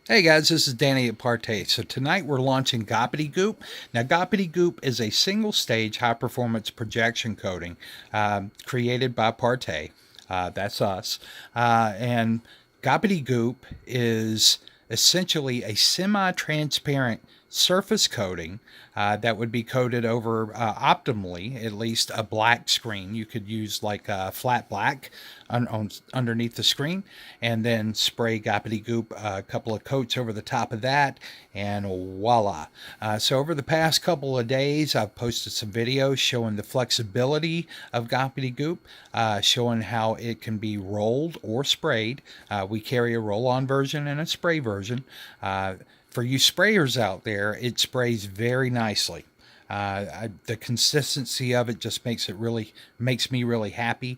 Hey guys, this is Danny at Partay. So tonight we're launching Goppity-Goop. Now Goppity-Goop is a single stage high performance projection coating created by Partay. That's us. And Goppity-Goop is essentially a semi-transparent surface coating that would be coated over optimally at least a black screen. You could use like a flat black underneath the screen and then spray Goppity-Goop a couple of coats over the top of that, and voila. So over the past couple of days I've posted some videos showing the flexibility of Goppity-Goop, showing how it can be rolled or sprayed. We carry a roll-on version and a spray version. For you sprayers out there, it sprays very nicely. The consistency of it just makes me really happy,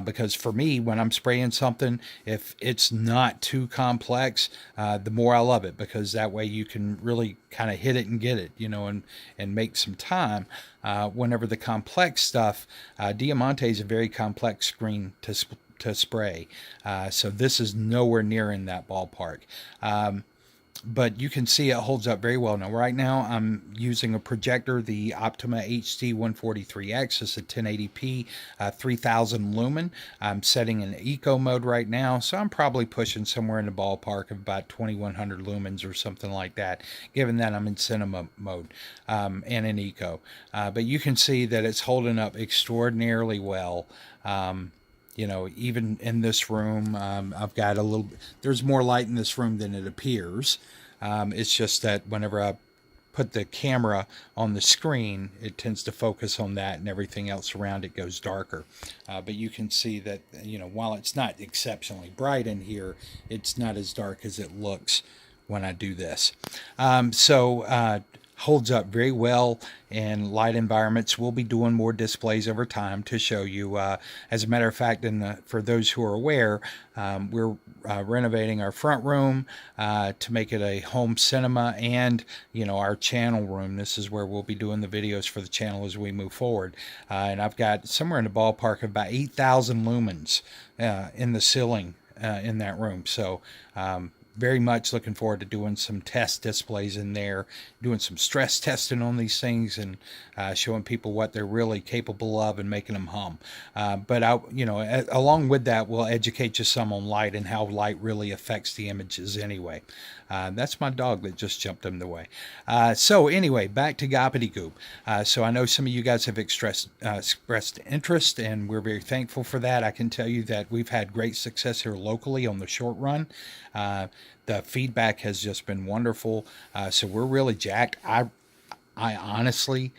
because for me, when I'm spraying something, if it's not too complex, the more I love it, because that way you can really kind of hit it and get it, and make some time. Whenever the complex stuff, Diamante is a very complex screen to spray, so this is nowhere near in that ballpark. But you can see it holds up very well. Now, right now, I'm using a projector, the Optima HD 143X. It's a 1080p, 3000 lumen. I'm setting in eco mode right now, so I'm probably pushing somewhere in the ballpark of about 2100 lumens or something like that, given that I'm in cinema mode and in eco. But you can see that it's holding up extraordinarily well. Even in this room, I've got there's more light in this room than it appears. It's just that whenever I put the camera on the screen, it tends to focus on that, and everything else around it goes darker. But you can see that, while it's not exceptionally bright in here, it's not as dark as it looks when I do this. Holds up very well in light environments. We'll be doing more displays over time to show you. As a matter of fact, for those who are aware, we're renovating our front room to make it a home cinema, and our channel room. This is where we'll be doing the videos for the channel as we move forward. And I've got somewhere in the ballpark of about 8,000 lumens in the ceiling in that room. So very much looking forward to doing some test displays in there, doing some stress testing on these things, and showing people what they're really capable of and making them hum. Along with that, we'll educate you some on light and how light really affects the images anyway. That's my dog that just jumped in the way. So anyway, back to Goppity-Goop. So I know some of you guys have expressed interest, and we're very thankful for that. I can tell you that we've had great success here locally on the short run. The feedback has just been wonderful. So we're really jacked. I honestly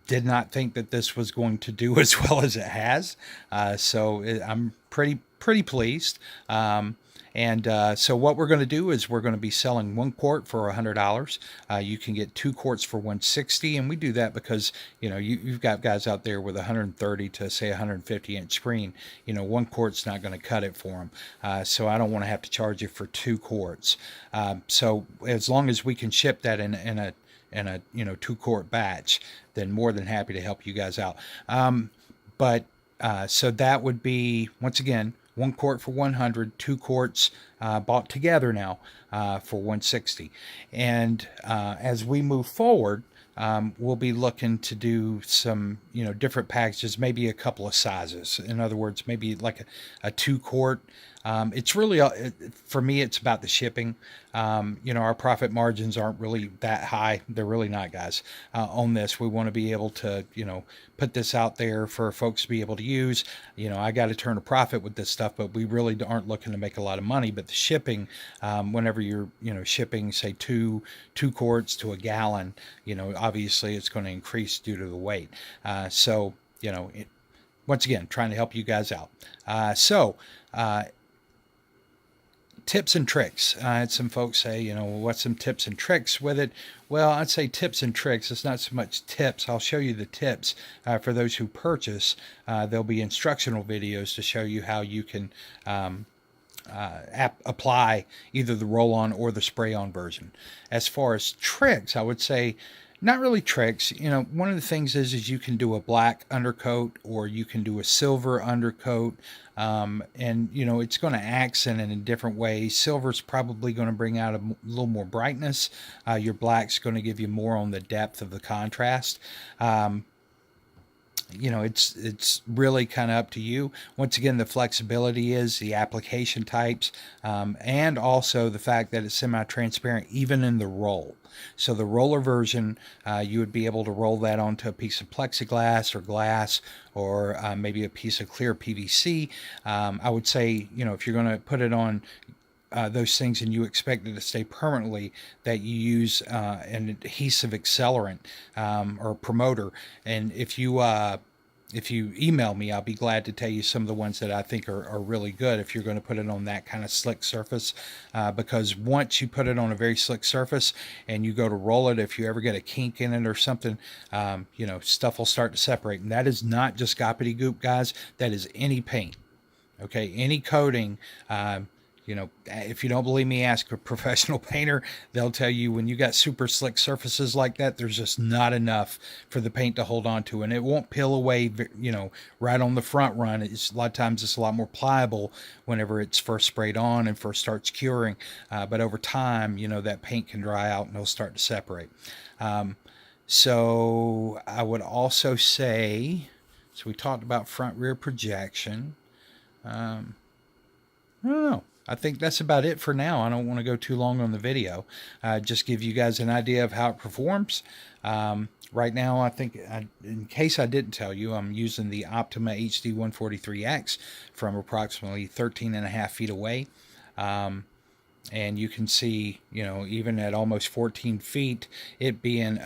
did not think that this was going to do as well as it has. I'm pretty pleased. So what we're going to do is we're going to be selling one quart for $100. You can get two quarts for $160, and we do that because you've got guys out there with 130 to say 150 inch screen. One quart's not going to cut it for them. So I don't want to have to charge you for two quarts. So as long as we can ship that in a 2 quart batch, then more than happy to help you guys out. So that would be, once again, one quart for 100, two quarts bought together now for 160. And as we move forward, we'll be looking to do some, different packages, maybe a couple of sizes. In other words, maybe like a 2 quart. It's really, for me, it's about the shipping. Our profit margins aren't really that high. They're really not, guys. On this, we want to be able to, put this out there for folks to be able to use. I got to turn a profit with this stuff, but we really aren't looking to make a lot of money. But the shipping, whenever you're, shipping, say two quarts to a gallon, obviously it's going to increase due to the weight. Once again, trying to help you guys out. Tips and tricks. I had some folks say, what's some tips and tricks with it? Well, I'd say tips and tricks. It's not so much tips. I'll show you the tips for those who purchase. There'll be instructional videos to show you how you can apply either the roll-on or the spray-on version. As far as tricks, I would say, Not really tricks. One of the things is you can do a black undercoat or you can do a silver undercoat. And it's going to accent it in different ways. Silver's probably going to bring out a little more brightness. Your black's going to give you more on the depth of the contrast. It's really kind of up to you. Once again, the flexibility is the application types, and also the fact that it's semi-transparent even in the roll. So the roller version, you would be able to roll that onto a piece of plexiglass or glass, or maybe a piece of clear PVC. I would say, if you're going to put it on those things and you expect it to stay permanently, that you use an adhesive accelerant or promoter. And if you email me, I'll be glad to tell you some of the ones that I think are really good if you're going to put it on that kind of slick surface. Because once you put it on a very slick surface and you go to roll it, if you ever get a kink in it or something, stuff will start to separate. And that is not just Goppity-Goop, guys. That is any paint. Okay, any coating. If you don't believe me, ask a professional painter. They'll tell you when you got super slick surfaces like that, there's just not enough for the paint to hold on to, and it won't peel away, right on the front run. A lot of times it's a lot more pliable whenever it's first sprayed on and first starts curing. But over time, that paint can dry out and it'll start to separate. So I would also say, so we talked about front rear projection. I don't know. I think that's about it for now. I don't want to go too long on the video. Just give you guys an idea of how it performs. Right now, I think, in case I didn't tell you, I'm using the Optima HD 143X from approximately 13 and a half feet away. And you can see, even at almost 14 feet, it being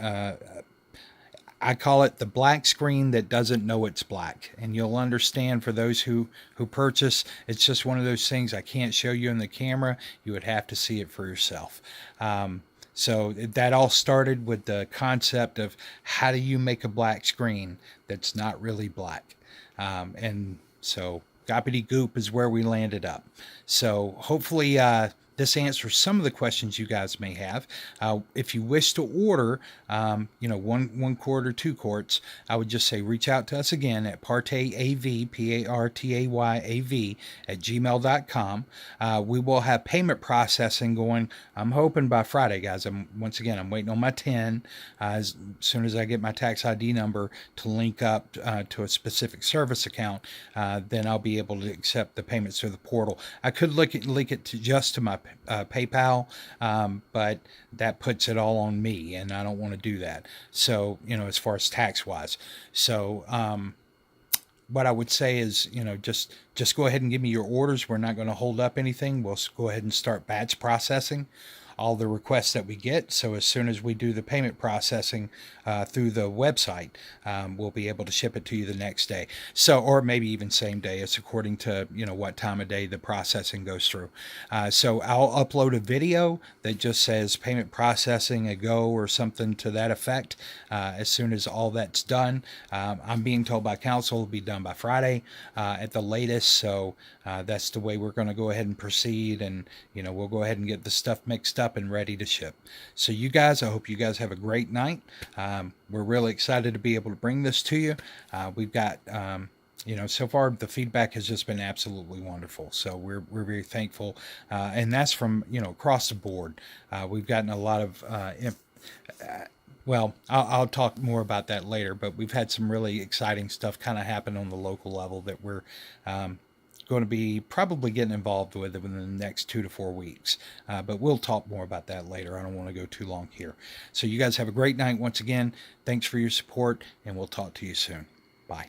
I call it the black screen that doesn't know it's black. And you'll understand, for those who purchase, it's just one of those things I can't show you in the camera. You would have to see it for yourself. So that all started with the concept of how do you make a black screen that's not really black. And so Goppity-Goop is where we landed up. So hopefully this answers some of the questions you guys may have. If you wish to order, one quart or 2 quarts, I would just say reach out to us again at partayAV, PARTAYAV, at gmail.com. We will have payment processing going, I'm hoping by Friday, guys. I'm waiting on my TIN. As soon as I get my tax ID number to link up to a specific service account, then I'll be able to accept the payments through the portal. I could link it just to my PayPal, but that puts it all on me, and I don't want to do that. So, as far as tax wise. So, what I would say is, just go ahead and give me your orders. We're not going to hold up anything. We'll go ahead and start batch processing all the requests that we get. So as soon as we do the payment processing through the website, we'll be able to ship it to you the next day. So, or maybe even same day. It's according to, what time of day the processing goes through. So I'll upload a video that just says payment processing a go or something to that effect. As soon as all that's done, I'm being told by council it'll be done by Friday at the latest. So that's the way we're going to go ahead and proceed. And, we'll go ahead and get the stuff mixed up and ready to ship. So you guys, I hope you guys have a great night. We're really excited to be able to bring this to you. We've got, so far the feedback has just been absolutely wonderful. So we're very thankful. And that's from, across the board. We've gotten a lot of, well, I'll talk more about that later, but we've had some really exciting stuff kind of happen on the local level that we're, going to be probably getting involved with within the next 2 to 4 weeks. But we'll talk more about that later. I don't want to go too long here. So you guys have a great night once again. Thanks for your support, and we'll talk to you soon. Bye.